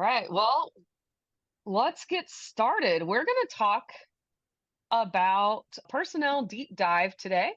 right. Well, let's get started. We're going to talk about personnel deep dive today.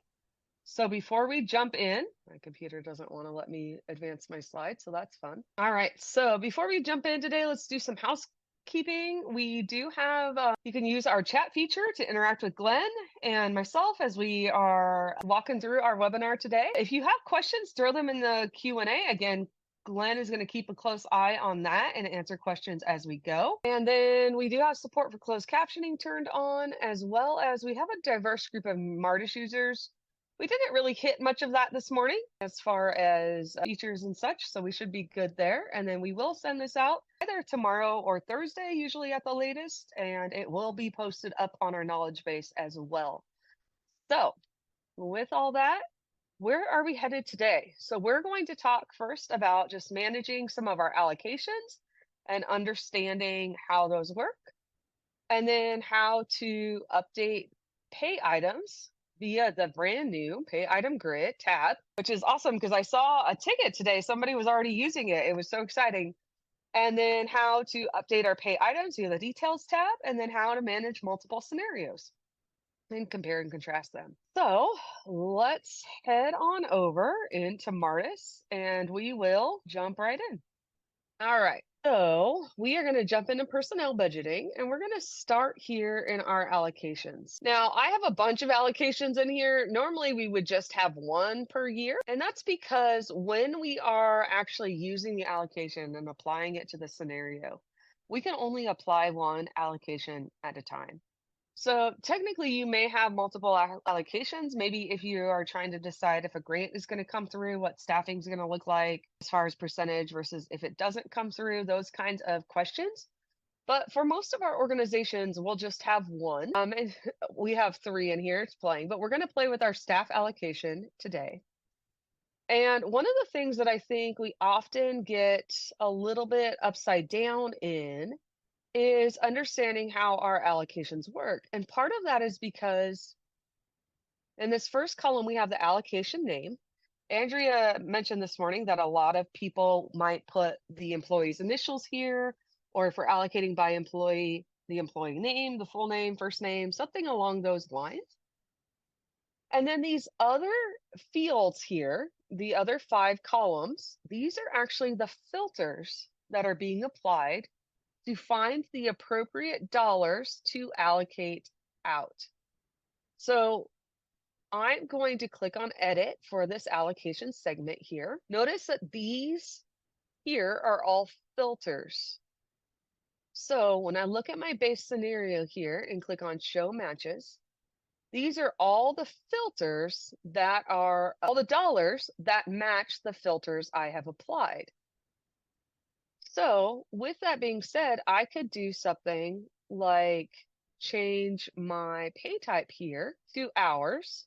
So before we jump in, my computer doesn't want to let me advance my slides, so that's fun. All right. So before we jump in today, let's do some housekeeping. We do have, you can use our chat feature to interact with Glenn and myself as we are walking through our webinar today. If you have questions, throw them in the Q&A. Again, Glenn is going to keep a close eye on that and answer questions as we go. And then we do have support for closed captioning turned on, as well as we have a diverse group of Martus users. We didn't really hit much of that this morning as far as features and such, so we should be good there. And then we will send this out either tomorrow or Thursday, usually at the latest, and it will be posted up on our knowledge base as well. So with all that, where are we headed today? So we're going to talk first about just managing some of our allocations and understanding how those work, and then how to update pay items via the brand new pay item grid tab, which is awesome because I saw a ticket today. Somebody was already using it. It was so exciting. And then how to update our pay items via the details tab, and then how to manage multiple scenarios and compare and contrast them. So let's head on over into Martus and we will jump right in. All right. So we are going to jump into personnel budgeting and we're going to start here in our allocations. Now, I have a bunch of allocations in here. Normally, we would just have one per year. And that's because when we are actually using the allocation and applying it to the scenario, we can only apply one allocation at a time. So technically, you may have multiple allocations. Maybe if you are trying to decide if a grant is going to come through, what staffing is going to look like as far as percentage versus if it doesn't come through, those kinds of questions. But for most of our organizations, we'll just have one. And we have three in here playing, but we're going to play with our staff allocation today. And one of the things that I think we often get a little bit upside down in is understanding how our allocations work. And part of that is because in this first column, we have the allocation name. Andrea mentioned this morning that a lot of people might put the employee's initials here, or if we're allocating by employee, the employee name, the full name, first name, something along those lines. And then these other fields here, the other 5 columns, these are actually the filters that are being applied to find the appropriate dollars to allocate out. So I'm going to click on edit for this allocation segment here. Notice that these here are all filters. So when I look at my base scenario here and click on show matches, these are all the filters that are all the dollars that match the filters I have applied. So with that being said, I could do something like change my pay type here to hours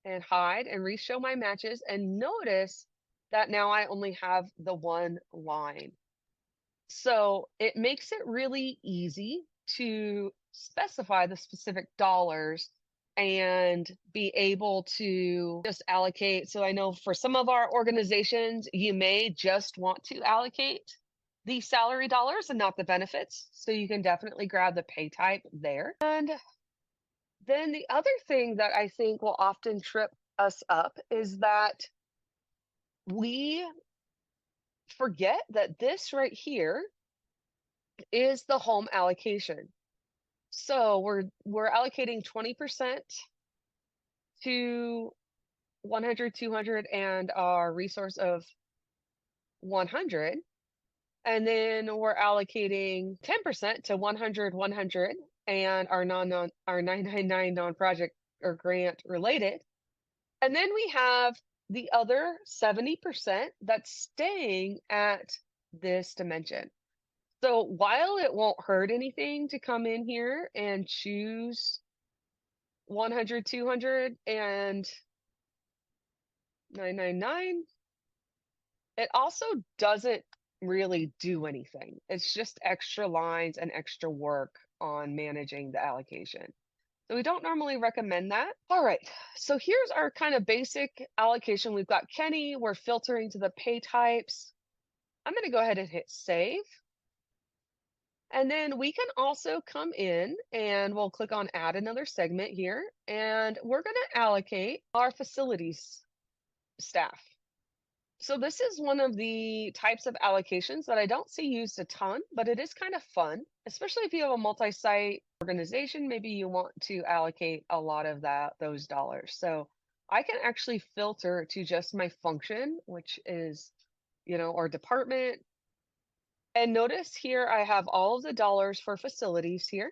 and hide and re-show my matches, and notice that now I only have the one line. So it makes it really easy to specify the specific dollars and be able to just allocate. So I know for some of our organizations, you may just want to allocate the salary dollars and not the benefits. So you can definitely grab the pay type there. And then the other thing that I think will often trip us up is that we forget that this right here is the home allocation. So we're allocating 20% to 100, 200, and our resource of 100. And then we're allocating 10% to 100, 100, and our 999 non-project or grant related. And then we have the other 70% that's staying at this dimension. So while it won't hurt anything to come in here and choose 100, 200, and 999, it also doesn't really do anything. It's just extra lines and extra work on managing the allocation. So we don't normally recommend that. All right, so here's our kind of basic allocation. We've got Kenny, we're filtering to the pay types. I'm going to go ahead and hit save. And then we can also come in and we'll click on add another segment here, and we're going to allocate our facilities staff. So this is one of the types of allocations that I don't see used a ton, but it is kind of fun, especially if you have a multi-site organization. Maybe you want to allocate a lot of those dollars. So I can actually filter to just my function, which is, or department. And notice here I have all of the dollars for facilities here.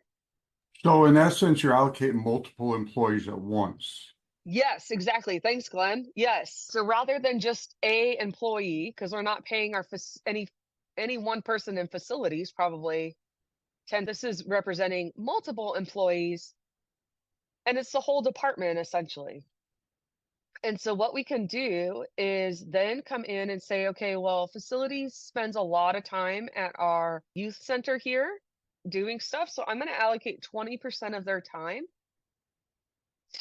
So in essence, you're allocating multiple employees at once. Yes, exactly. Thanks, Glenn. Yes. So rather than just a employee, because we're not paying our any one person in facilities, probably 10. This is representing multiple employees, and it's the whole department essentially. And so what we can do is then come in and say, okay, well, facilities spends a lot of time at our youth center here doing stuff. So I'm going to allocate 20% of their time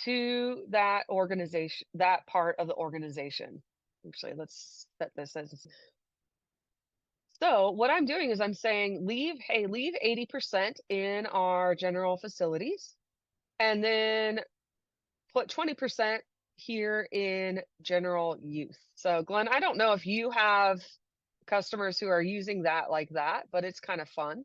to that organization, that part of the organization. Actually, let's set this as. So what I'm doing is I'm saying leave 80% in our general facilities, and then put 20% here in general youth. So Glenn, I don't know if you have customers who are using that like that, but it's kind of fun.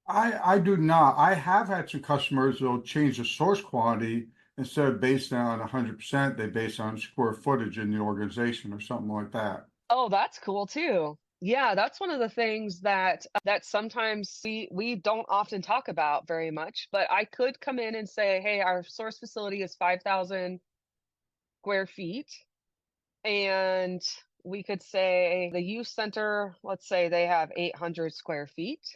I do not. I have had some customers that'll change the source quantity instead of basing it on 100%, they base it on square footage in the organization or something like that. Oh, that's cool too. Yeah, that's one of the things that sometimes we don't often talk about very much, but I could come in and say, "Hey, our source facility is 5,000 square feet." And we could say the youth center, let's say they have 800 square feet.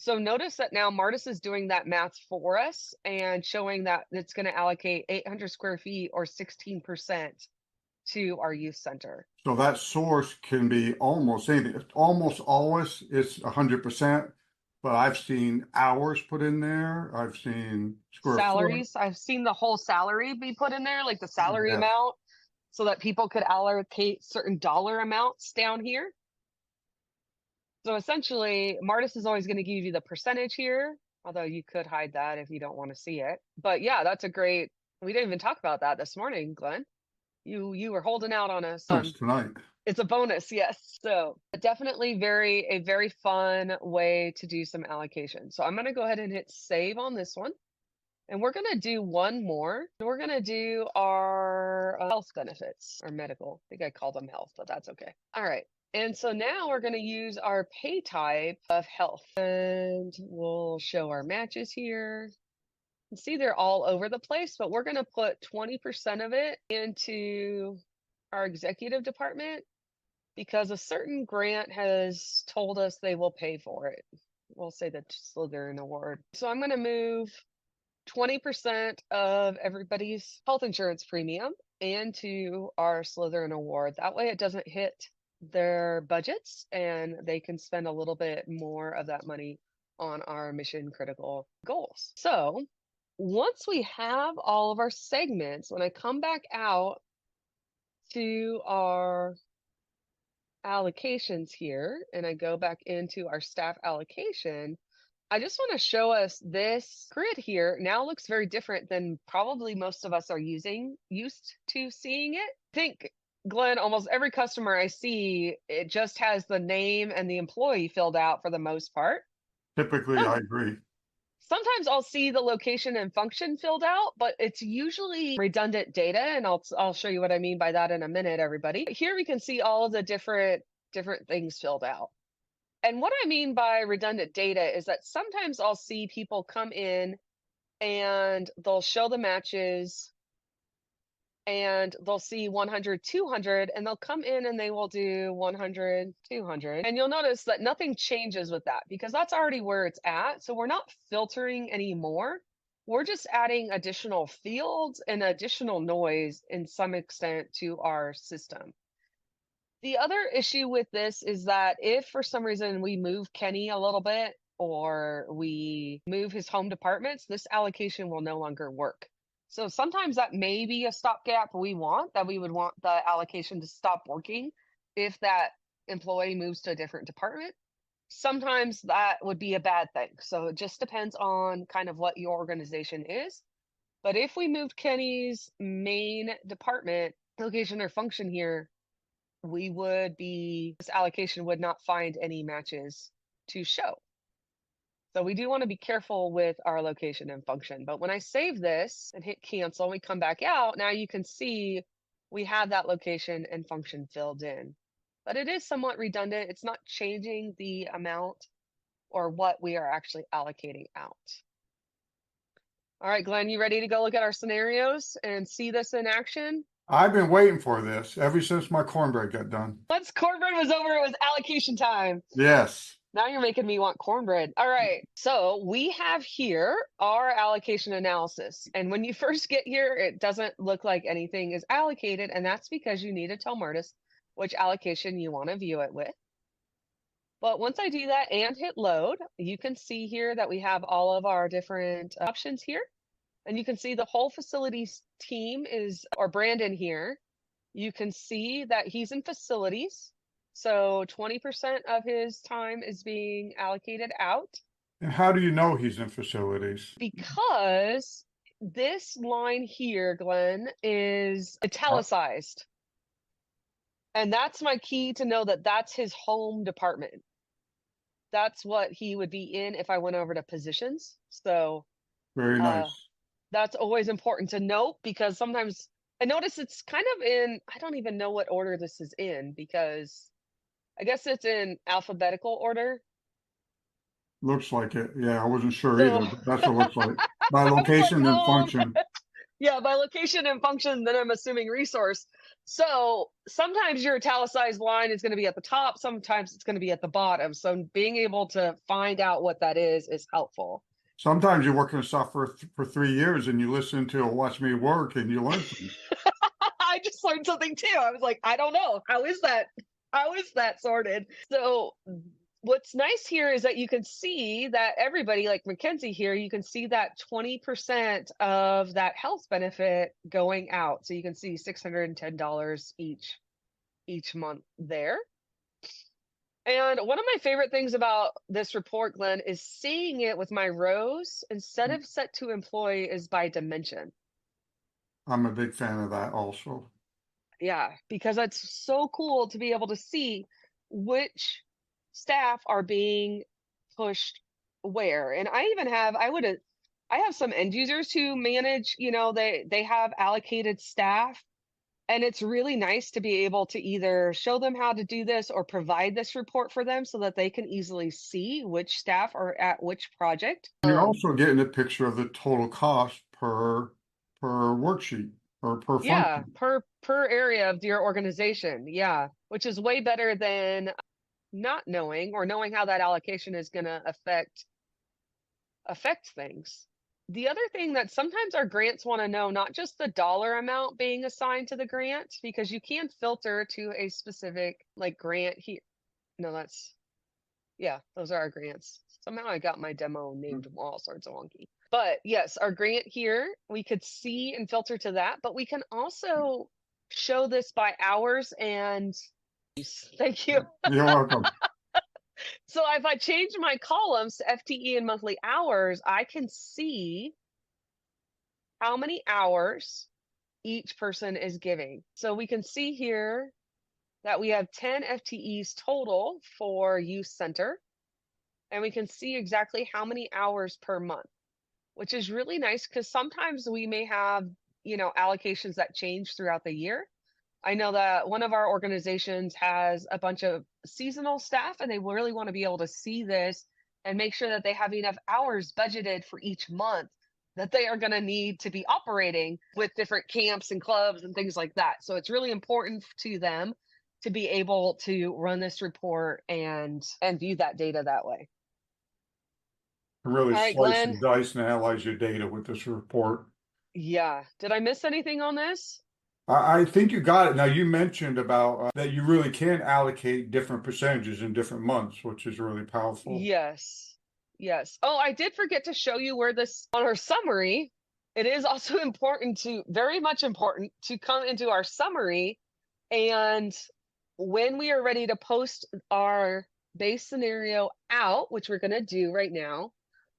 So notice that now Martus is doing that math for us and showing that it's going to allocate 800 square feet or 16% to our youth center. So that source can be almost anything. Almost always it's 100%, but I've seen hours put in there. I've seen square foot. Salaries, I've seen the whole salary be put in there, like the salary Yes. amount, so that people could allocate certain dollar amounts down here. So essentially, Martus is always going to give you the percentage here, although you could hide that if you don't want to see it. But yeah, that's a great. We didn't even talk about that this morning, Glenn. You were holding out on us. Bonus tonight. It's a bonus, yes. So definitely a very fun way to do some allocation. So I'm going to go ahead and hit save on this one. And we're going to do one more. We're going to do our health benefits or medical. I think I called them health, but that's okay. All right. And so now we're going to use our pay type of health, and we'll show our matches here. You see they're all over the place, but we're going to put 20% of it into our executive department because a certain grant has told us they will pay for it. We'll say the Slytherin Award. So I'm going to move 20% of everybody's health insurance premium into our Slytherin Award. That way it doesn't hit their budgets and they can spend a little bit more of that money on our mission critical goals. So once we have all of our segments, when I come back out to our allocations here and I go back into our staff allocation, I just want to show us this grid here now looks very different than probably most of us are used to seeing it. I think, Glenn, almost every customer I see, it just has the name and the employee filled out for the most part. Typically, I agree. Sometimes I'll see the location and function filled out, but it's usually redundant data, and I'll show you what I mean by that in a minute, everybody. Here we can see all of the different things filled out. And what I mean by redundant data is that sometimes I'll see people come in and they'll show the matches and they'll see 100, 200, and they'll come in and they will do 100, 200. And you'll notice that nothing changes with that because that's already where it's at. So we're not filtering anymore. We're just adding additional fields and additional noise in some extent to our system. The other issue with this is that if for some reason we move Kenny a little bit or we move his home departments, this allocation will no longer work. So sometimes that may be a stopgap we would want the allocation to stop working if that employee moves to a different department, sometimes that would be a bad thing. So it just depends on kind of what your organization is. But if we moved Kenny's main department, location, or function here, we would be, this allocation would not find any matches to show. So we do want to be careful with our location and function. But when I save this and hit cancel, and we come back out, now you can see we have that location and function filled in. But it is somewhat redundant. It's not changing the amount or what we are actually allocating out. All right, Glenn, you ready to go look at our scenarios and see this in action? I've been waiting for this ever since my cornbread got done. Once cornbread was over, it was allocation time. Yes. Now you're making me want cornbread. All right. So we have here our allocation analysis. And when you first get here, it doesn't look like anything is allocated. And that's because you need to tell Martus which allocation you want to view it with. But once I do that and hit load, you can see here that we have all of our different options here. And you can see the whole facilities team is, or Brandon here. You can see that he's in facilities. So 20% of his time is being allocated out. And how do you know he's in facilities? Because this line here, Glenn, is italicized. And that's my key to know that that's his home department. That's what he would be in if I went over to positions. So Very nice. that's always important to note, because sometimes I notice it's kind of in, I don't even know what order this is in, because I guess it's in alphabetical order. Looks like it. Yeah, I wasn't sure So either, but that's what it looks like. By I was like, location and oh, function. yeah, by location and function, then I'm assuming resource. So sometimes your italicized line is going to be at the top, sometimes it's going to be at the bottom. So being able to find out what that is helpful. Sometimes you work in software for 3 years and you listen to Watch Me Work and you learn things. I just learned something too. I was like, I don't know. How is that? How is that sorted? So what's nice here is that you can see that everybody, like Mackenzie here, you can see that 20% of that health benefit going out. So you can see $610 each month there. And one of my favorite things about this report, Glenn, is seeing it with my rows instead of set to employee is by dimension. I'm a big fan of that also. Yeah, because it's so cool to be able to see which staff are being pushed where. And I even have, I have some end users who manage, they have allocated staff. And it's really nice to be able to either show them how to do this or provide this report for them so that they can easily see which staff are at which project. You're also getting a picture of the total cost per worksheet or per Yeah, function. per area of your organization. Yeah, which is way better than not knowing or knowing how that allocation is going to affect things. The other thing that sometimes our grants want to know, not just the dollar amount being assigned to the grant, because you can filter to a specific like grant here. No, yeah, those are our grants. Somehow I got my demo named all sorts of wonky. But yes, our grant here, we could see and filter to that, but we can also show this by hours and thank you. You're welcome. So if I change my columns to FTE and monthly hours, I can see how many hours each person is giving. So we can see here that we have 10 FTEs total for Youth Center, and we can see exactly how many hours per month, which is really nice because sometimes we may have, allocations that change throughout the year. I know that one of our organizations has a bunch of seasonal staff, and they really want to be able to see this and make sure that they have enough hours budgeted for each month that they are going to need to be operating with different camps and clubs and things like that. So it's really important to them to be able to run this report and view that data that way. Really All right, slice Glenn. and dice and analyze your data with this report. Yeah. Did I miss anything on this? I think you got it. Now, you mentioned about that you really can allocate different percentages in different months, which is really powerful. Yes. Yes. Oh, I did forget to show you where this on our summary. It is also important very much important to come into our summary and when we are ready to post our base scenario out, which we're going to do right now,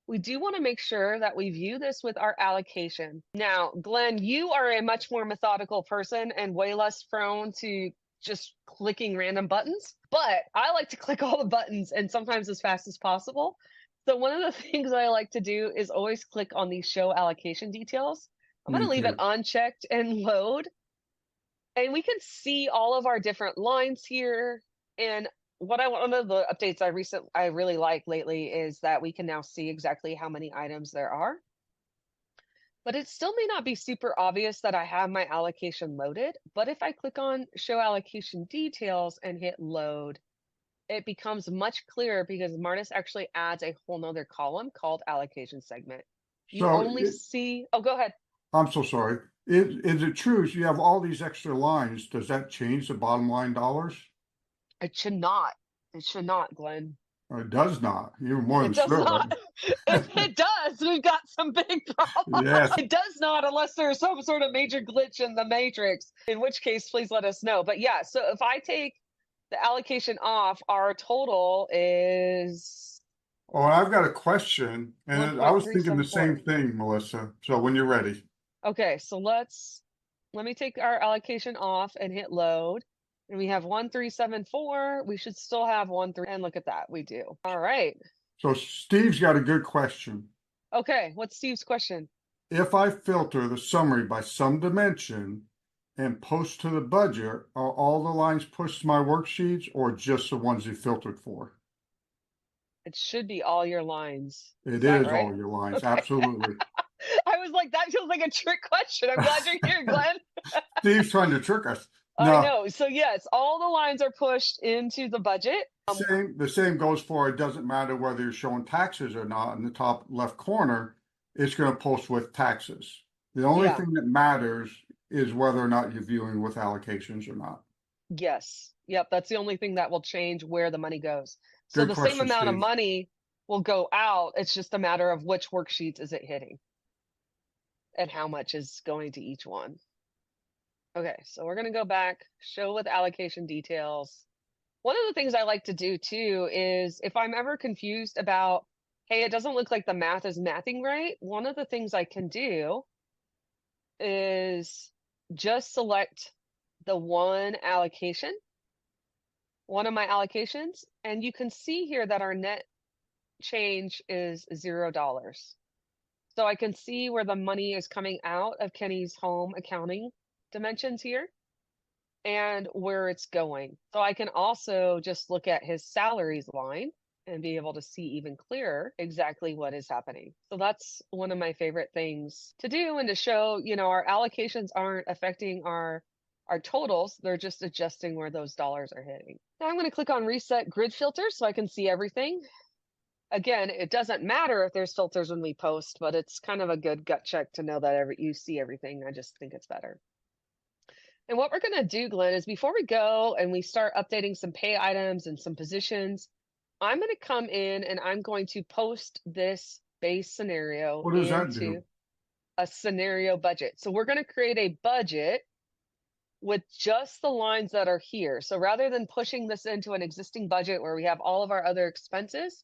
we do want to make sure that we view this with our allocation. Now, Glenn, you are a much more methodical person and way less prone to just clicking random buttons, but I like to click all the buttons and sometimes as fast as possible. So one of the things I like to do is always click on the show allocation details. I'm going Me to leave it too. unchecked and load, and we can see all of our different lines here. And one of the updates I really like lately is that we can now see exactly how many items there are. But it still may not be super obvious that I have my allocation loaded. But if I click on show allocation details and hit load, it becomes much clearer because Martus actually adds a whole nother column called allocation segment. You So only see, oh, go ahead. I'm so sorry. Is it true? You have all these extra lines. Does that change the bottom line dollars? It should not. It should not, Glenn. Or it does not, even more It than does should. not. If it does, we've got some big problems. Yes. It does not unless there's some sort of major glitch in the matrix, in which case, please let us know. But yeah, so if I take the allocation off, our total is Oh, I've got a question, and I was thinking the same 1.374. thing, Melissa. So when you're ready. Okay, so let me take our allocation off and hit load. And we have 1374. We should still have 13. And look at that, we do. All right. So Steve's got a good question. Okay, what's Steve's question? If I filter the summary by some dimension and post to the budget, are all the lines pushed to my worksheets or just the ones you filtered for? It should be all your lines. It Is that is right? all your lines, Okay. absolutely. I was like, that feels like a trick question. I'm glad you're here, Glenn. Steve's trying to trick us. I No, know. So yes, all the lines are pushed into the budget. the same goes for it doesn't matter whether you're showing taxes or not. In the top left corner, it's going to post with taxes. The only Yeah. thing that matters is whether or not you're viewing with allocations or not. Yes. Yep. That's the only thing that will change where the money goes. So Good the same question, amount of Steve. money will go out. It's just a matter of which worksheets is it hitting and how much is going to each one. Okay, so we're going to go back, show with allocation details. One of the things I like to do too is if I'm ever confused about, hey, it doesn't look like the math is mathing right, one of the things I can do is just select the one allocation, one of my allocations, and you can see here that our net change is $0. So I can see where the money is coming out of Kenny's home accounting dimensions here and where it's going. So I can also just look at his salaries line and be able to see even clearer exactly what is happening. So that's one of my favorite things to do and to show, our allocations aren't affecting our totals, they're just adjusting where those dollars are hitting. Now I'm going to click on reset grid filters so I can see everything. Again, it doesn't matter if there's filters when we post, but it's kind of a good gut check to know that you see everything. I just think it's better. And what we're going to do, Glenn, is before we go and we start updating some pay items and some positions, I'm going to come in and I'm going to post this base scenario What does that do? into a scenario budget. So we're going to create a budget with just the lines that are here. So rather than pushing this into an existing budget where we have all of our other expenses,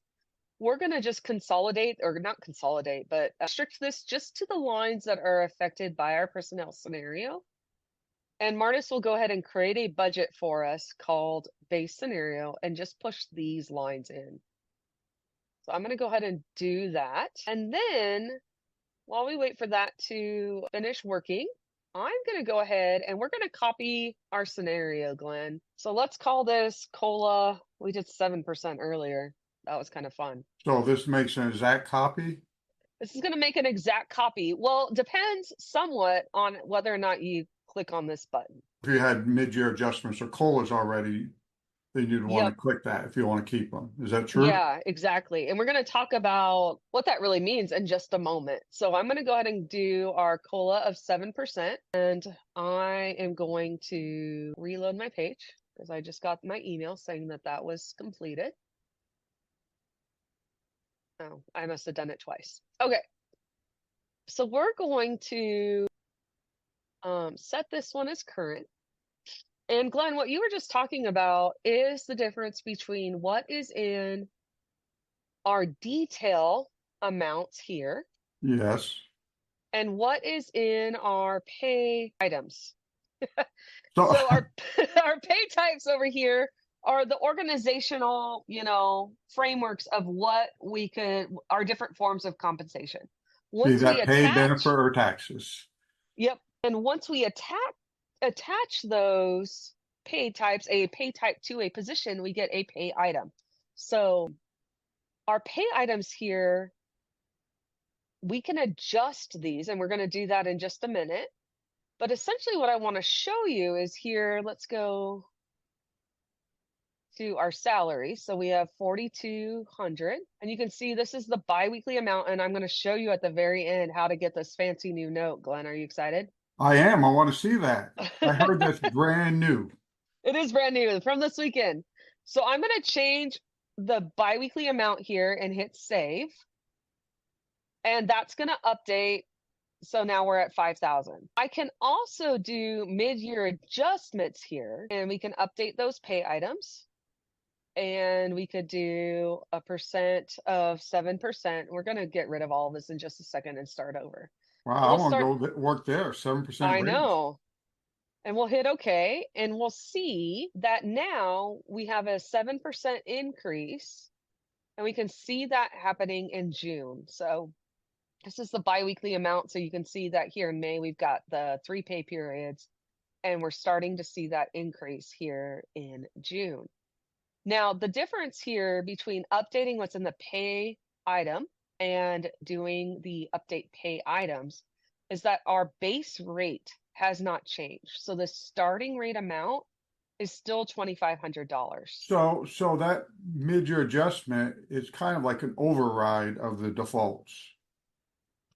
we're going to just consolidate, or not consolidate, but restrict this just to the lines that are affected by our personnel scenario. And Martus will go ahead and create a budget for us called base scenario and just push these lines in. So I'm going to go ahead and do that. And then while we wait for that to finish working, I'm going to go ahead and we're going to copy our scenario, Glenn. So let's call this COLA. We did 7% earlier. That was kind of fun. So this makes an exact copy? This is going to make an exact copy. Well, depends somewhat on whether or not you click on this button. If you had mid-year adjustments or COLAs already, then you'd want to Yep. click that if you want to keep them. Is that true? Yeah, exactly. And we're going to talk about what that really means in just a moment. So I'm going to go ahead and do our COLA of 7%. And I am going to reload my page because I just got my email saying that that was completed. Oh, I must have done it twice. Okay. So we're going to set this one as current. And Glenn, what you were just talking about is the difference between what is in our detail amounts here Yes. and what is in our pay items. So So our our pay types over here are the organizational, frameworks of what we could our different forms of compensation. be Once we that pay, benefit, attach, or taxes. yep, and once we attach those pay types, a pay type to a position, we get a pay item. So our pay items here, we can adjust these, and we're going to do that in just a minute. But essentially, what I want to show you is here, let's go to our salary. So we have 4,200, and you can see this is the biweekly amount. And I'm going to show you at the very end how to get this fancy new note. Glenn, are you excited? I am. I want to see that. I heard that's brand new. It is brand new from this weekend. So I'm going to change the biweekly amount here and hit save. And that's going to update. So now we're at 5,000. I can also do mid-year adjustments here, and we can update those pay items. And we could do a percent of 7%. We're going to get rid of all of this in just a second and start over. Wow, And I we'll want to start, go work there. 7% I raise. know. And we'll hit OK, and we'll see that now we have a 7% increase, and we can see that happening in June. So this is the biweekly amount. So you can see that here in May, we've got the 3 pay periods, and we're starting to see that increase here in June. Now, the difference here between updating what's in the pay item and doing the update pay items is that our base rate has not changed. So the starting rate amount is still $2,500. So that mid-year adjustment is kind of like an override of the defaults.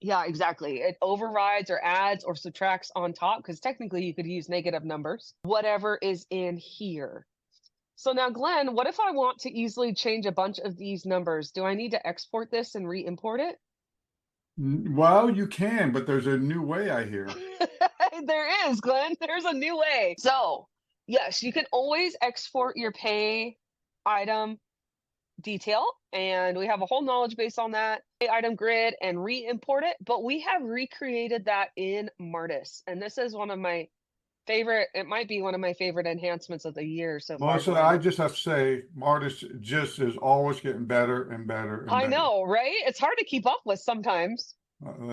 Yeah, exactly. It overrides or adds or subtracts on top because technically you could use negative numbers, whatever is in here. So now, Glenn, what if I want to easily change a bunch of these numbers? Do I need to export this and re-import it? Well, you can, but there's a new way I hear. There is, Glenn. There's a new way. So, yes, you can always export your pay item detail, and we have a whole knowledge base on that pay item grid and re-import it. But we have recreated that in Martus, and this is one of my favorite. It might be one of my favorite enhancements of the year so far, Melissa, Glenn. I just have to say, Martus just is always getting better and better and I better. know, right? It's hard to keep up with sometimes.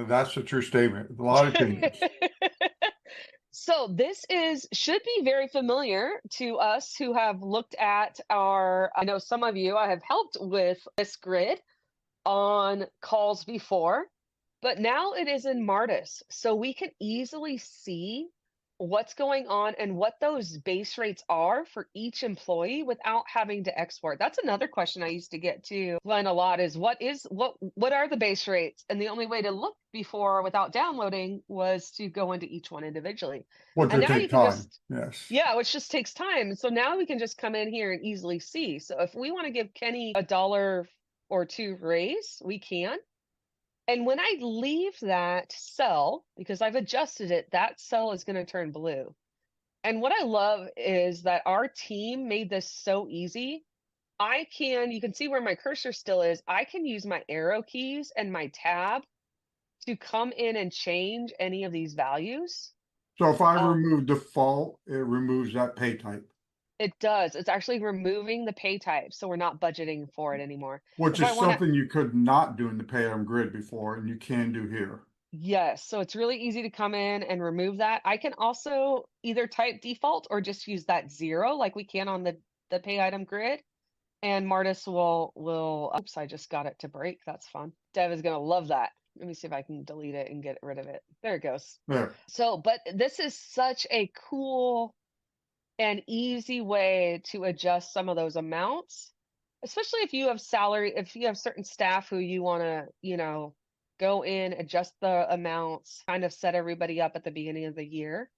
That's a true statement. A lot of changes. So this is should be very familiar to us who have looked at I know some of you I have helped with this grid on calls before, but now it is in Martus. So we can easily see what's going on and what those base rates are for each employee without having to export. That's another question I used to get to Glenn a lot is what are the base rates? And the only way to look before without downloading was to go into each one individually. Which And will now you take can time. just Yes. yeah, which just takes time. So now we can just come in here and easily see. So if we want to give Kenny a dollar or two raise, we can. And when I leave that cell, because I've adjusted it, that cell is going to turn blue. And what I love is that our team made this so easy. You can see where my cursor still is. I can use my arrow keys and my tab to come in and change any of these values. So if I Um, remove default, it removes that pay type, it does. It's actually removing the pay type, so we're not budgeting for it anymore. which If I is want to something you could not do in the pay item grid before, and you can do here. Yes, so it's really easy to come in and remove that. I can also either type default or just use that 0 like we can on the pay item grid. And Martus will oops, I just got it to break. That's fun. Dev is gonna love that. Let me see if I can delete it and get rid of it. There it goes. There. So, but this is such a cool and easy way to adjust some of those amounts, especially if you have certain staff who you want to, go in, adjust the amounts, kind of set everybody up at the beginning of the year.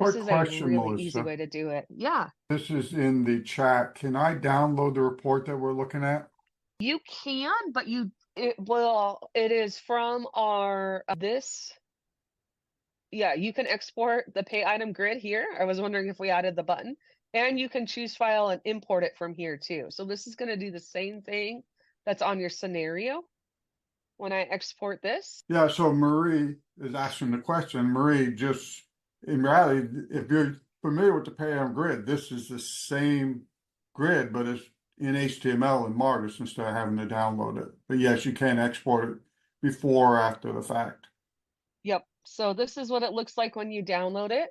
This Quick is a question, really easy Melissa. way to do it. Yeah, This is in the chat. Can I download the report that we're looking at? you can, but it is from our this Yeah, you can export the pay item grid here. I was wondering if we added the button. And you can choose file and import it from here too. So this is going to do the same thing that's on your scenario when I export this. Yeah, so Marie is asking the question. Marie, just in reality, if you're familiar with the PAM grid, this is the same grid, but it's in HTML and Martus instead of having to download it. But yes, you can export it before or after the fact. Yep. So this is what it looks like when you download it.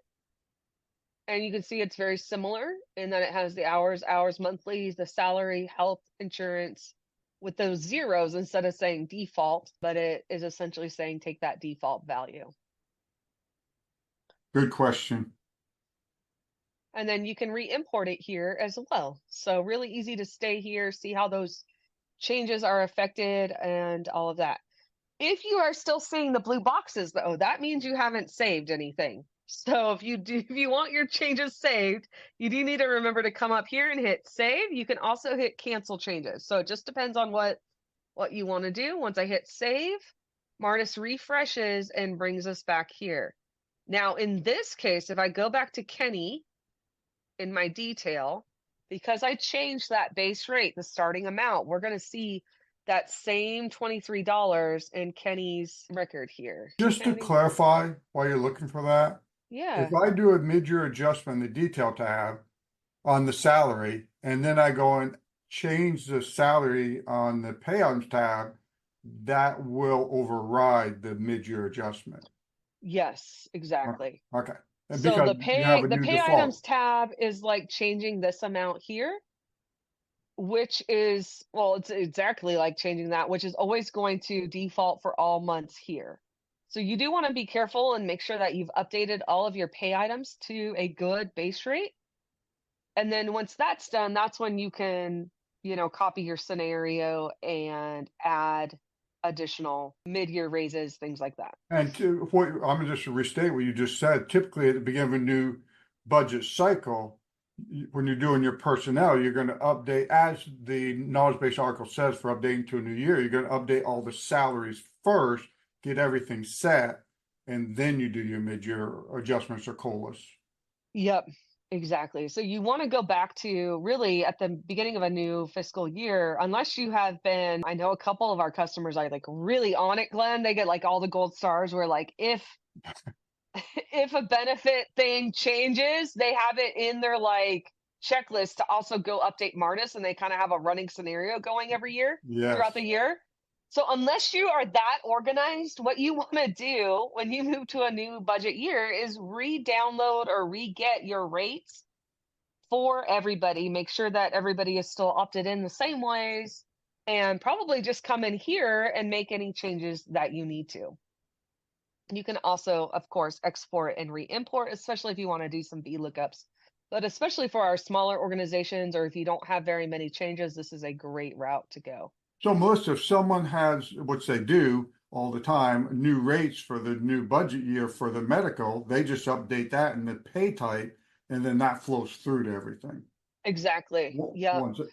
And you can see it's very similar in that it has the hours monthly, the salary, health insurance with those zeros instead of saying default, but it is essentially saying take that default value. Good question. And then you can re-import it here as well. So really easy to stay here, see how those changes are affected and all of that. If you are still seeing the blue boxes though, that means you haven't saved anything. So if you want your changes saved, you do need to remember to come up here and hit save. You can also hit cancel changes. So it just depends on what you want to do. Once I hit save, Martus refreshes and brings us back here. Now in this case, if I go back to Kenny in my detail, because I changed that base rate, the starting amount, we're going to see that same $23 in Kenny's record here. Just to Kenny, clarify, while you're looking for that, if yeah, I do a mid-year adjustment in the detail tab on the salary, and then I go and change the salary on the payouts tab, that will override the mid-year adjustment. yes, exactly. Okay. And So because you have a the new pay items default. tab is like changing this amount here, which is, well, it's exactly like changing that, which is always going to default for all months here. So you do want to be careful and make sure that you've updated all of your pay items to a good base rate. And then once that's done, that's when you can, copy your scenario and add additional mid-year raises, things like that. And to what I'm just to restate what you just said. Typically, at the beginning of a new budget cycle, when you're doing your personnel, you're going to update, as the knowledge-based article says, for updating to a new year, you're going to update all the salaries first, get everything set, and then you do your mid-year adjustments or COLAs. Yep, exactly. So you want to go back to really at the beginning of a new fiscal year, unless you have been, I know a couple of our customers are like really on it, Glenn. They get like all the gold stars where like if a benefit thing changes, they have it in their like checklist to also go update Martus and they kind of have a running scenario going every year Yes. throughout the year. So unless you are that organized, what you want to do when you move to a new budget year is re-download or re-get your rates for everybody. Make sure that everybody is still opted in the same ways and probably just come in here and make any changes that you need to. You can also, of course, export and re-import, especially if you want to do some VLOOKUPs. But especially for our smaller organizations, or if you don't have very many changes, this is a great route to go. So, Melissa, if someone has, which they do all the time, new rates for the new budget year for the medical, they just update that in the pay type, and then that flows through to everything. Exactly. Yep. Once it,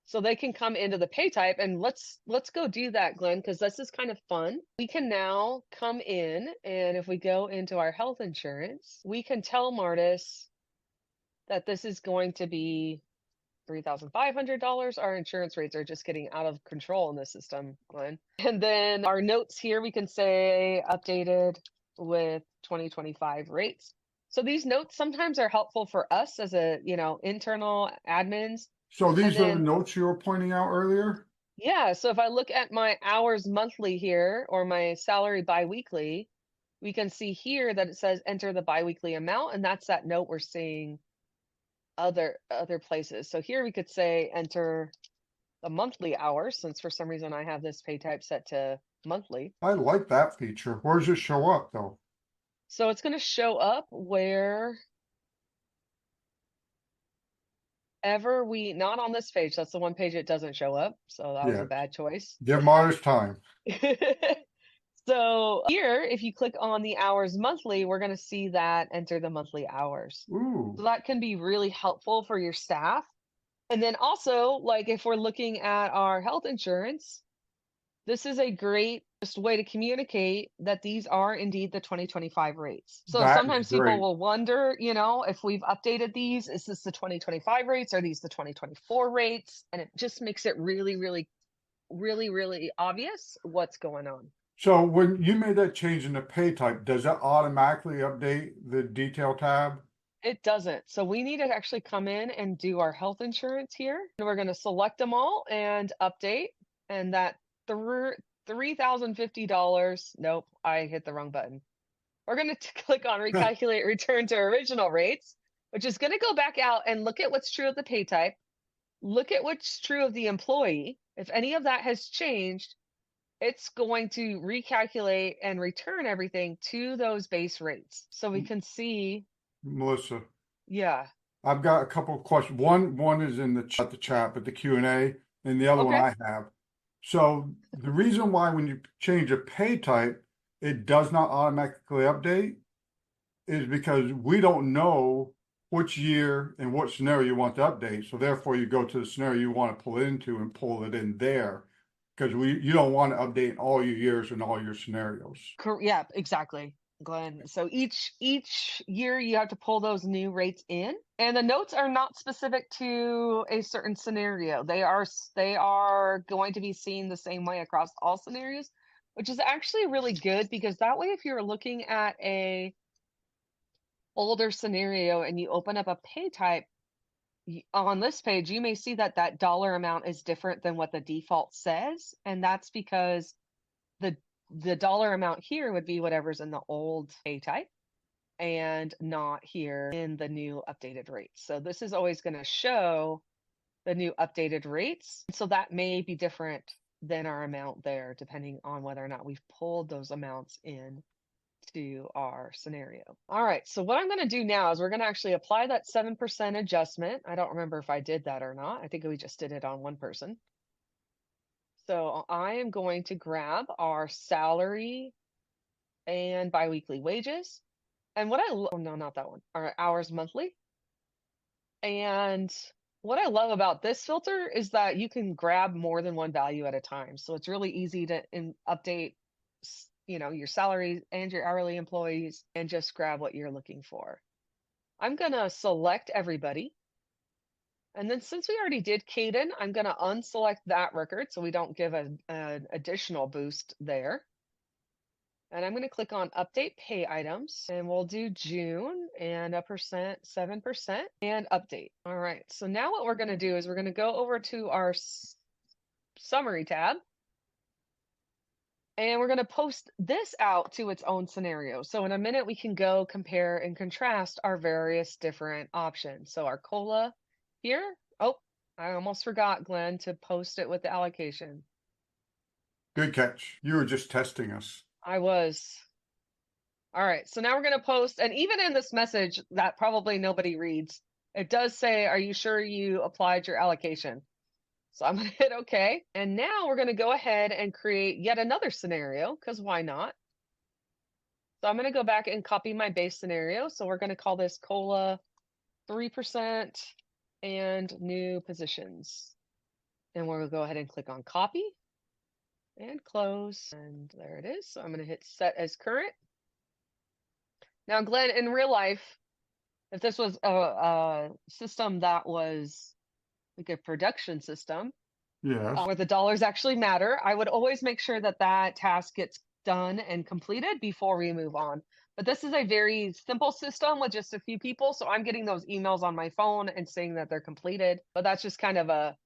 So they can come into the pay type and let's go do that, Glenn, because this is kind of fun. We can now come in and if we go into our health insurance, we can tell Martus that this is going to be $3,500. Our insurance rates are just getting out of control in the system, Glenn. And then our notes here, we can say updated with 2025 rates. So these notes sometimes are helpful for us as internal admins. so And these are the then, notes you were pointing out earlier? yeah, so if I look at my hours monthly here or my salary biweekly, we can see here that it says enter the biweekly amount, and that's that note we're seeing other places. So here we could say enter the monthly hours, since for some reason I have this pay type set to monthly. I like that feature. Where does it show up though? So it's going to show up wherever not on this page. That's the one page it doesn't show up. So that was Yeah, a bad choice. give Martus time. So here, if you click on the hours monthly, we're going to see that enter the monthly hours. Ooh, So that can be really helpful for your staff. And then also, like if we're looking at our health insurance, this is a great just way to communicate that these are indeed the 2025 rates. So That is sometimes people great. will wonder, if we've updated these, is this the 2025 rates? Are these the 2024 rates? And it just makes it really, really, really, really obvious what's going on. So when you made that change in the pay type, does that automatically update the detail tab? It doesn't. So we need to actually come in and do our health insurance here. And we're going to select them all and update. And that $3,050. Nope, I hit the wrong button. We're going to click on recalculate return to original rates, which is going to go back out and look at what's true of the pay type, look at what's true of the employee. If any of that has changed, it's going to recalculate and return everything to those base rates. So we can see, Melissa, yeah. I've got a couple of questions. One is in the chat, but the Q&A, and the other one Okay. I have. So the reason why when you change a pay type, it does not automatically update is because we don't know which year and what scenario you want to update. So therefore you go to the scenario you want to pull it into and pull it in there. Because you don't want to update all your years and all your scenarios. Yeah, exactly, Glenn. So each year you have to pull those new rates in, and the notes are not specific to a certain scenario. They are going to be seen the same way across all scenarios, which is actually really good because that way, if you're looking at a older scenario and you open up a pay type on this page, you may see that that dollar amount is different than what the default says, and that's because the the dollar amount here would be whatever's in the old pay type and not here in the new updated rates. So this is always going to show the new updated rates. So that may be different than our amount there, depending on whether or not we've pulled those amounts in to our scenario. All right, so what I'm going to do now is we're going to actually apply that 7% adjustment. I don't remember if I did that or not. I think we just did it on one person. So I am going to grab our salary and biweekly wages. And oh no, not that one, our hours monthly. And what I love about this filter is that you can grab more than one value at a time. So it's really easy to update, your salary and your hourly employees and just grab what you're looking for. I'm going to select everybody. And then since we already did Caden, I'm going to unselect that record so we don't give an additional boost there. And I'm going to click on update pay items and we'll do June and a percent, 7% and update. All right. So now what we're going to do is we're going to go over to our summary tab and we're going to post this out to its own scenario. So in a minute, we can go compare and contrast our various different options. So our COLA here. Oh, I almost forgot, Glenn, to post it with the allocation. Good catch. You were just testing us. I was. All right, so now we're going to post, and even in this message that probably nobody reads, it does say, are you sure you applied your allocation? So I'm going to hit OK. And now we're going to go ahead and create yet another scenario, because why not? So I'm going to go back and copy my base scenario. So we're going to call this COLA 3% and new positions. And we'll go ahead and click on copy and close. And there it is. So I'm going to hit set as current. Now, Glenn, in real life, if this was a system that was like a production system, Yes. where the dollars actually matter, I would always make sure that that task gets done and completed before we move on. But this is a very simple system with just a few people, so I'm getting those emails on my phone and saying that they're completed. But that's just kind of a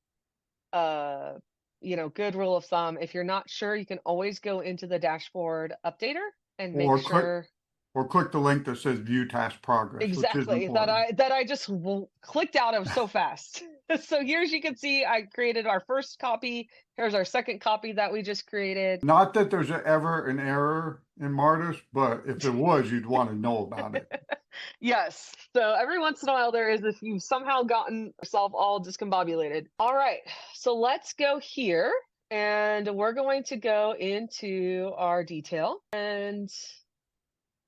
good rule of thumb. If you're not sure, you can always go into the dashboard updater and make Or click sure. or click the link that says view task progress, which is Exactly, that important. I just clicked out of so fast. So here, as you can see, I created our first copy. Here's our second copy that we just created. Not that there's ever an error in Martus, but if there was, you'd want to know about it. Yes. So every once in a while there is if you've somehow gotten yourself all discombobulated. All right. So let's go here and we're going to go into our detail and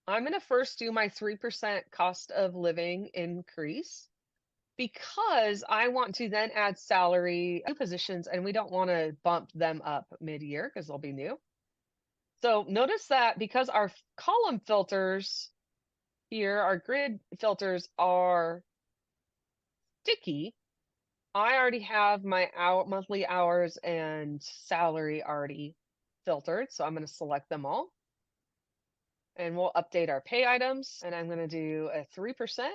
I'm going to first do my 3% cost of living increase. because I want to then add salary new positions and we don't want to bump them up mid-year because they'll be new. So notice that because our column filters here, our grid filters are sticky, I already have my monthly hours and salary already filtered. So I'm going to select them all and we'll update our pay items. And I'm going to do a 3%.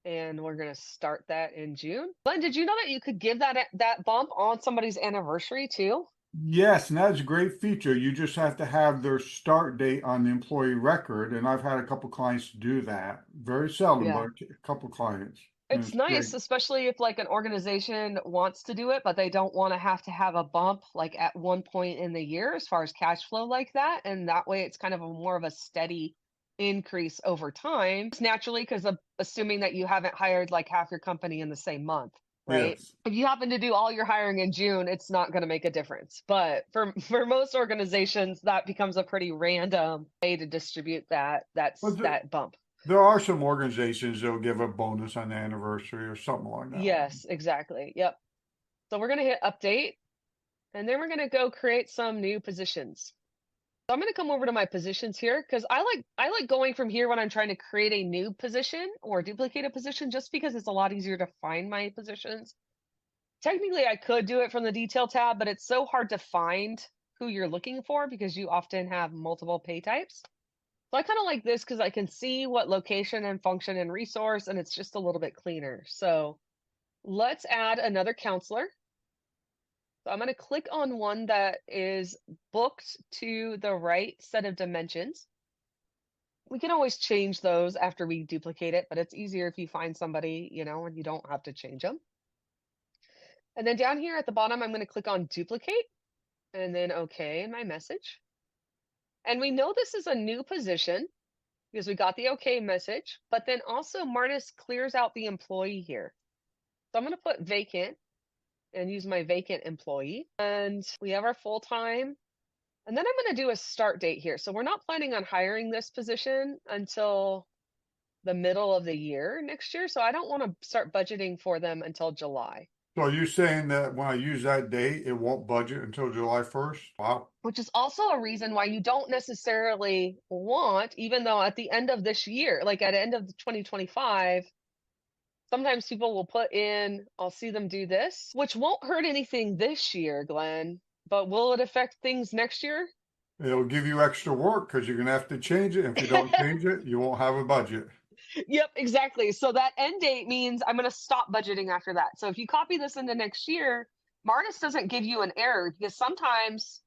And we're going to start that in June. Glenn, did you know that you could give that bump on somebody's anniversary too? Yes, and that's a great feature. You just have to have their start date on the employee record, and I've had a couple clients do that. Very seldom, Yeah. but a couple clients. And It's it's great. nice, especially if like an organization wants to do it, but they don't want to have a bump like at one point in the year as far as cash flow like that. And that way it's kind of a more of a steady increase over time. It's naturally because of assuming that you haven't hired like half your company in the same month, right? Yes. If you happen to do all your hiring in June, it's not going to make a difference. But for most organizations, that becomes a pretty random way to distribute But that bump. there are some organizations that'll give a bonus on the anniversary or something like that. Yes, exactly. Yep. So we're going to hit update and then we're going to go create some new positions. So I'm going to come over to my positions here because I like going from here when I'm trying to create a new position or duplicate a position just because it's a lot easier to find my positions. Technically, I could do it from the detail tab, but it's so hard to find who you're looking for because you often have multiple pay types. So I kind of like this because I can see what location and function and resource, and it's just a little bit cleaner. So let's add another counselor. So I'm going to click on one that is booked to the right set of dimensions. We can always change those after we duplicate it, but it's easier if you find somebody, and you don't have to change them. And then down here at the bottom, I'm going to click on duplicate and then OK in my message. And we know this is a new position because we got the OK message, but then also Martus clears out the employee here. So I'm going to put vacant and use my vacant employee. And we have our full time. And then I'm going to do a start date here. So we're not planning on hiring this position until the middle of the year next year. So I don't want to start budgeting for them until July, So are you saying that when I use that date, it won't budget until July 1st? Wow. which is also a reason why you don't necessarily want, even though at the end of this year, like at the end of 2025, sometimes people will put in, I'll see them do this, which won't hurt anything this year, Glenn, but will it affect things next year? It'll give you extra work because you're gonna have to change it. If you don't change it, you won't have a budget. Yep, exactly. So that end date means I'm going to stop budgeting after that. So if you copy this into next year, Martus doesn't give you an error because sometimes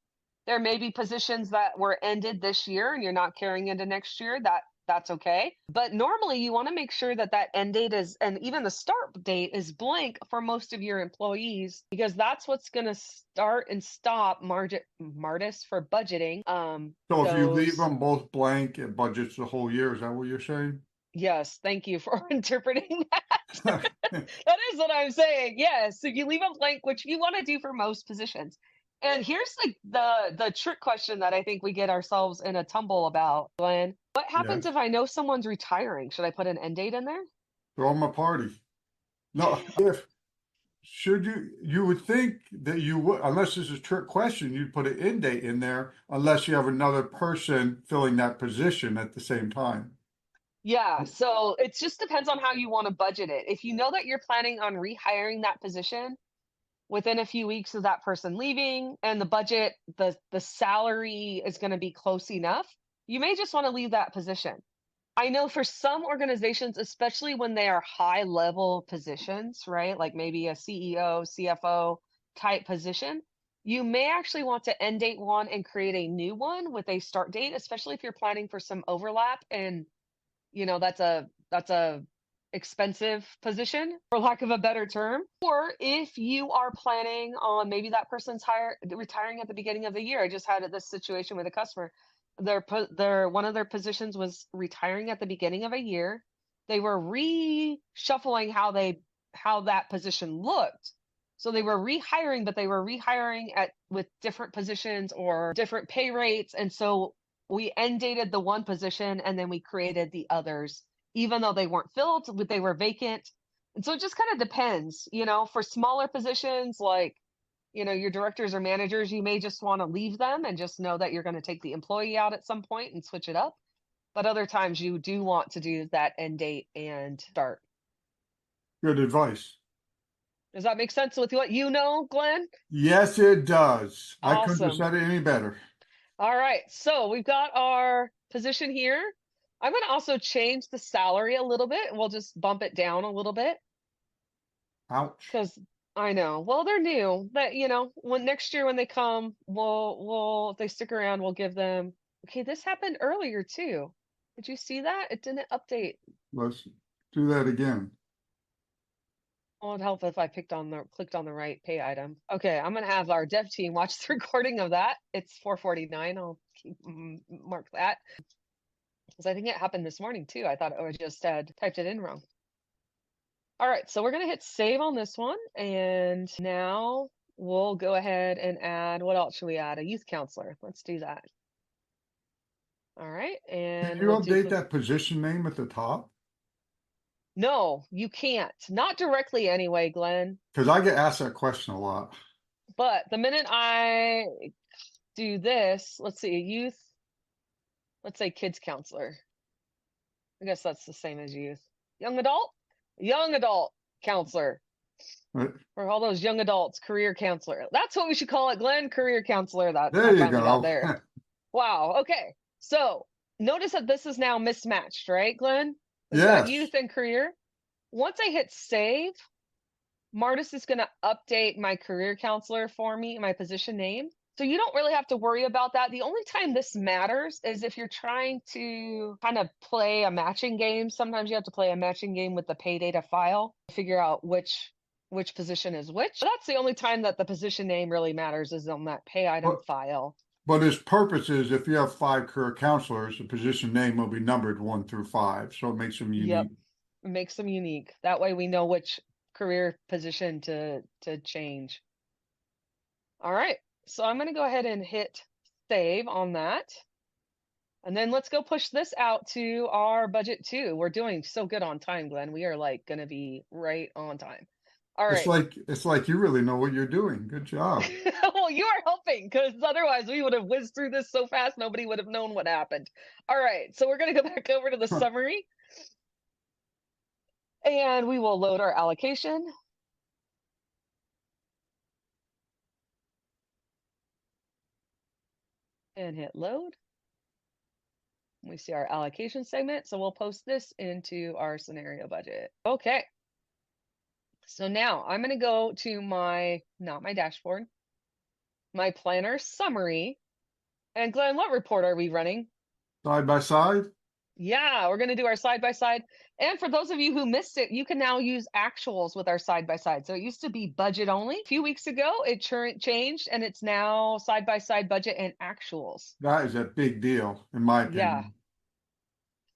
there may be positions that were ended this year and you're not carrying into next year. That's okay. But normally you want to make sure that that end date is, and even the start date is blank for most of your employees because that's what's going to start and stop Martus for budgeting. So if you leave Those them both blank, it budgets the whole year. Is that what you're saying? Yes, thank you for interpreting that. That is what I'm saying. Yes, if you leave them blank, which you want to do for most positions. And here's the trick question that I think we get ourselves in a tumble about, Glenn. What happens Yes. if I know someone's retiring? Should I put an end date in there? Throw them a party. No, if should you would think that you would, unless this is a trick question, you'd put an end date in there unless you have another person filling that position at the same time. Yeah, so it just depends on how you want to budget it. If you know that you're planning on rehiring that position, within a few weeks of that person leaving and the budget, the salary is going to be close enough, you may just want to leave that position. I know for some organizations, especially when they are high level positions, right? Like maybe a CEO, CFO type position, you may actually want to end date one and create a new one with a start date, especially if you're planning for some overlap and that's a expensive position for lack of a better term. Or if you are planning on maybe that person's retiring at the beginning of the year. I just had this situation with a customer. Their one of their positions was retiring at the beginning of a year. They were reshuffling how that position looked. So they were rehiring, but they were rehiring at with different positions or different pay rates. And so we end dated the one position and then we created the others, even though they weren't filled, they were vacant. And so it just kind of depends, for smaller positions like, your directors or managers, you may just want to leave them and just know that you're going to take the employee out at some point and switch it up. But other times you do want to do that end date and start. Good advice. Does that make sense with what Glenn? Yes, it does. I couldn't have Awesome. said it any better. All right. So we've got our position here. I'm going to also change the salary a little bit. We'll just bump it down a little bit Ouch. because I know. Well, they're new, but when next year when they come, we'll if they stick around, we'll give them. Okay, this happened earlier too. Did you see that? It didn't update. Let's do that again. Well, it'd help if I clicked on the right pay item. Okay, I'm gonna have our dev team watch the recording of that. It's 4:49. I'll mark that because I think it happened this morning too. I thought I just had typed it in wrong. All right, so we're gonna hit save on this one, and now we'll go ahead and add. What else should we add? A youth counselor. Let's do that. All right, Can and you we'll do. update that position name at the top? No, you can't. Not directly anyway, Glenn. Because I get asked that question a lot. But the minute I do this, let's see, youth, let's say kids counselor. I guess that's the same as youth. Young adult counselor. Right. For all those young adults, career counselor. That's what we should call it, Glenn, career counselor. That There I you finally got go. there. Wow. Okay. So notice that this is now mismatched, right, Glenn? We've got Yes. youth and career. Once I hit save, Martus is going to update my career counselor for me, my position name. So you don't really have to worry about that. The only time this matters is if you're trying to kind of play a matching game. Sometimes you have to play a matching game with the pay data file to figure out which position is which. But that's the only time that the position name really matters is on that pay item But file. but its purpose is if you have 5 career counselors, the position name will be numbered 1 through 5, so it makes them Yep. unique. It makes them unique. That way we know which career position to change. All right. So I'm going to go ahead and hit save on that. And then let's go push this out to our budget too. We're doing so good on time, Glenn. We are like going to be right on time. All It's right. like you really know what you're doing. Good job. Well, you are helping because otherwise we would have whizzed through this so fast nobody would have known what happened. All right. So we're going to go back over to the summary and we will load our allocation. And hit load. We see our allocation segment, so we'll post this into our scenario budget. Okay. So now I'm going to go to not my dashboard, my planner summary. And Glenn, what report are we running? Side by side? Yeah, we're going to do our side by side. And for those of you who missed it, you can now use actuals with our side by side. So it used to be budget only. A few weeks ago, it changed and it's now side by side budget and actuals. That is a big deal, in my Yeah. opinion.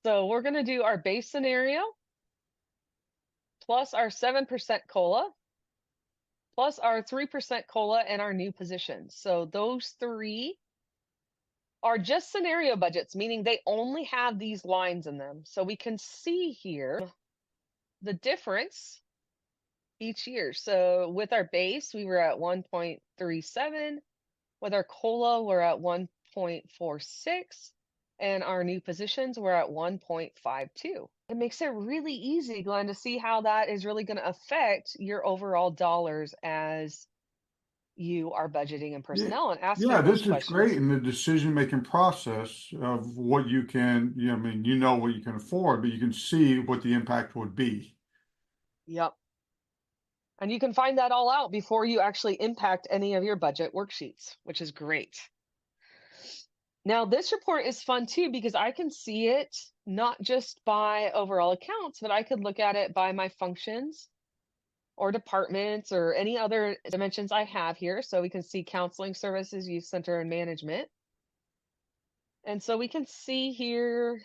So we're going to do our base scenario plus our 7% COLA plus our 3% COLA and our new positions. So those three are just scenario budgets, meaning they only have these lines in them. So we can see here the difference each year. So with our base, we were at 1.37. With our COLA, we're at 1.46. And our new positions, we're at 1.52. It makes it really easy, Glenn, to see how that is really going to affect your overall dollars as you are budgeting and personnel and Yeah, asking those this is great questions. in the decision-making process of what you can, I mean, you know what you can afford, but you can see what the impact would be. Yep. And you can find that all out before you actually impact any of your budget worksheets, which is great. Now, this report is fun too because I can see it not just by overall accounts, but I could look at it by my functions or departments or any other dimensions I have here. So we can see counseling services, youth center, and management. And so we can see here,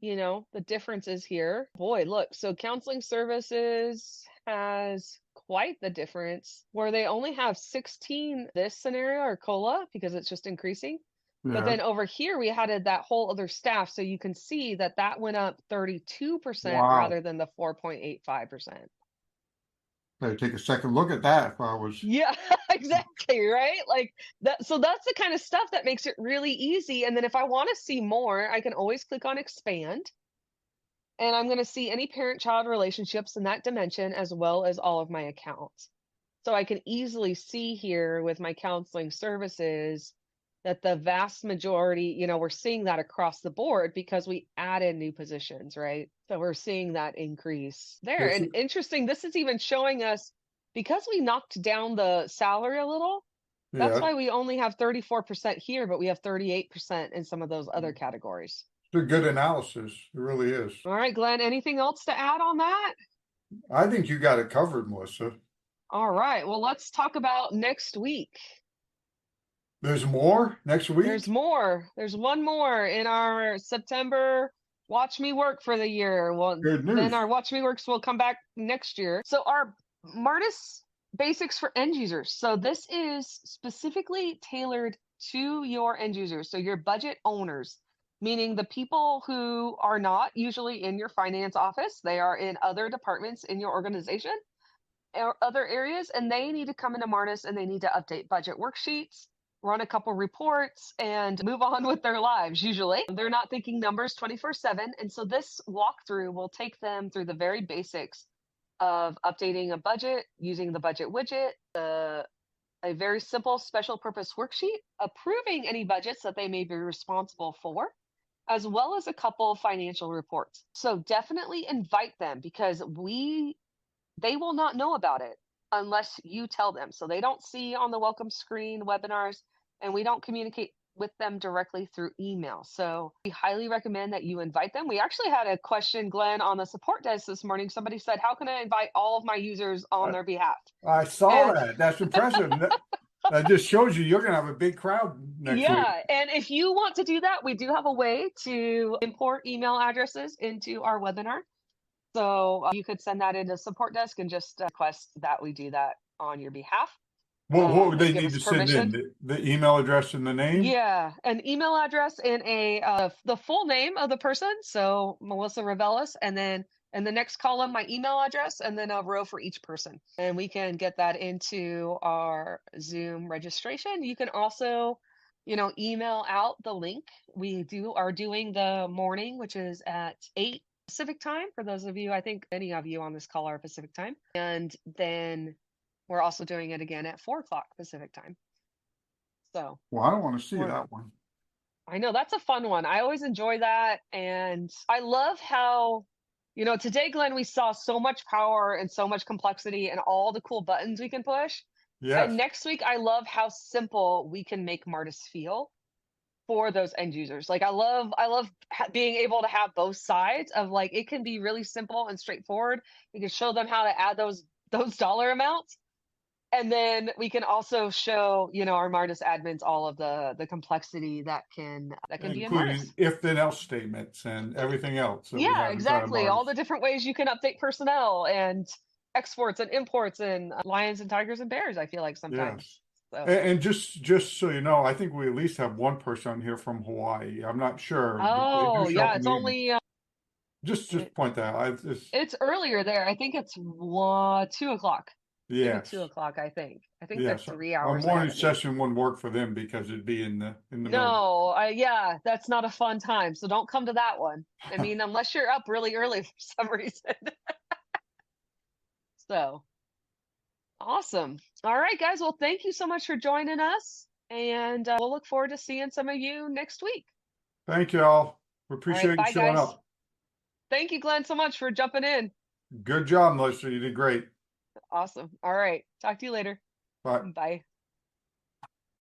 the differences here. Boy, look, so counseling services has quite the difference where they only have 16 this scenario or COLA because it's just increasing. But Yeah. then over here, we added that whole other staff. So you can see that that went up 32% Wow. rather than the 4.85%. Better take a second look at that if I was. Yeah, exactly, right? Like that. So that's the kind of stuff that makes it really easy. And then if I want to see more, I can always click on expand. And I'm going to see any parent-child relationships in that dimension as well as all of my accounts. So I can easily see here with my counseling services that the vast majority, we're seeing that across the board because we added new positions, right? So we're seeing that increase there. This And is, interesting, this is even showing us because we knocked down the salary a little, that's yeah, why we only have 34% here, but we have 38% in some of those other categories. it's a good analysis. It really is. All right, Glenn, anything else to add on that? I think you got it covered, Melissa. All right, well, let's talk about next week. There's more next There's week. more. There's one more in our September Watch Me Work for the year. Well, Good then news. our Watch Me Works will come back next year. So our Martus basics for end users. So this is specifically tailored to your end users. So your budget owners, meaning the people who are not usually in your finance office. They are in other departments in your organization or other areas, and they need to come into Martus and they need to update budget worksheets, run a couple reports, and move on with their lives. Usually, they're not thinking numbers 24/7, and so this walkthrough will take them through the very basics of updating a budget using the budget widget, a very simple special purpose worksheet, approving any budgets that they may be responsible for, as well as a couple financial reports. So definitely invite them because they will not know about it unless you tell them. So they don't see on the welcome screen webinars, and we don't communicate with them directly through email. So we highly recommend that you invite them. We actually had a question, Glenn, on the support desk this morning. Somebody said, how can I invite all of my users on I, their behalf? I saw And that. That's impressive. That just shows you you're going to have a big crowd next week. yeah, and if you want to do that, we do have a way to import email addresses into our webinar. So you could send that into support desk and just request that we do that on your behalf. What would Just they give need us to send permission. in? The email address and the name? Yeah, an email address and the full name of the person. So Melissa Ravelis, and then in the next column, my email address, and then a row for each person. And we can get that into our Zoom registration. You can also, email out the link. We are doing the morning, which is at 8 Pacific time. For those of you, I think many of you on this call are Pacific time. And then we're also doing it again at 4 o'clock Pacific time. So Well, I don't want to see we're that one. I know that's a fun one. I always enjoy that. And I love how, today, Glenn, we saw so much power and so much complexity and all the cool buttons we can push. And Yes. next week, I love how simple we can make Martus feel for those end users. Like I love being able to have both sides of like it can be really simple and straightforward. We can show them how to add those dollar amounts, and then we can also show our Martus admins all of the complexity that can be in Including Martus. if then else statements and everything else that we Yeah, have inside of exactly. All ours. the different ways you can update personnel and exports and imports and lions and tigers and bears, I feel like sometimes. Yes. So, And just so you know, I think we at least have one person here from Hawaii. I'm not sure, but they do oh, show up yeah, in it's the email. only Just it, point that out. it's earlier there. I think it's 2 o'clock. Maybe Yes. 2 o'clock, I think. I think they're Yes. three Our hours ahead morning of me. session wouldn't work for them because it'd be in the middle. No, yeah, that's not a fun time. So don't come to that one. I mean, unless you're up really early for some reason. So awesome. All right, guys. Well, thank you so much for joining us. And we'll look forward to seeing some of you next week. Thank you all. We All right. appreciate you Bye, showing guys. up. Thank you, Glenn, so much for jumping in. Good job, Melissa. You did great. Awesome. All right. Talk to you later. Bye. Bye.